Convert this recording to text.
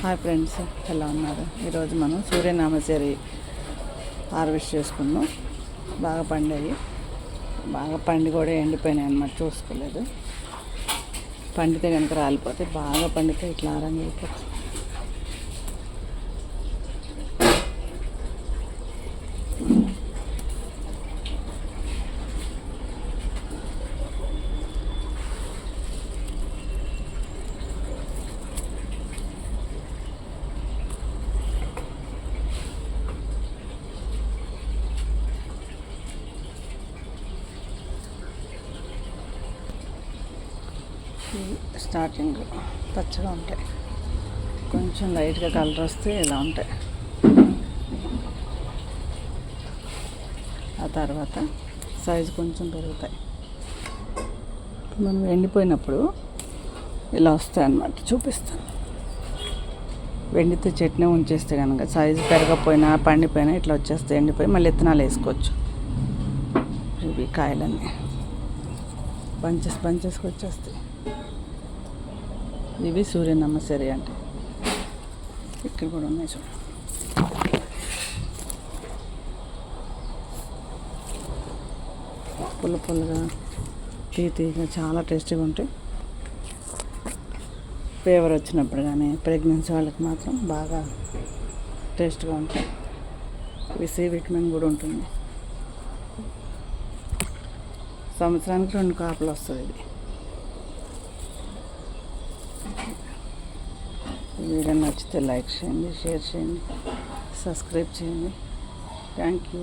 Hi friends, ఎలా ఉన్నారు? ఈరోజు మనం సూర్యనామచరి హార్వెస్ట్ చేసుకున్నాం. బాగా పండాయి, బాగా పండి కూడా ఎండిపోయినాయి అన్నమాట. చూసుకోలేదు, పండితే కనుక రాలిపోతే, బాగా పండితే ఇట్లా ఆరంగా అయిపోతుంది. స్టార్టింగ్ పచ్చగా ఉంటాయి, కొంచెం లైట్గా కలర్ వస్తే ఇలా ఉంటాయి. ఆ తర్వాత సైజు కొంచెం పెరుగుతాయి. మనం ఎండిపోయినప్పుడు ఇలా వస్తాయి అన్నమాట. చూపిస్తాను. వెండితే చట్నీ ఉంచేస్తే కనుక సైజు పెరగకపోయినా పండిపోయినా ఇట్లా వచ్చేస్తే ఎండిపోయి మళ్ళీ విత్తనాలు వేసుకోవచ్చు. ఇవి కాయలన్నీ బంచెస్కి వచ్చేస్తాయి. ఇవి సూర్యనామచరి అంటే. ఇక్కడ కూడా ఉన్నాయి చూడండి. పుల్లగా తీగా చాలా టేస్టీగా ఉంటాయి. ఫీవర్ వచ్చినప్పుడు కానీ ప్రెగ్నెన్సీ వాళ్ళకి మాత్రం బాగా టేస్ట్గా ఉంటాయి. ఇవి సి విటమిన్ కూడా ఉంటుంది. సంవత్సరానికి 2 కాపులు వస్తుంది. ఇది వీడియో నచ్చితే లైక్ చేయండి, షేర్ చేయండి, సబ్స్క్రైబ్ చేయండి. Thank you.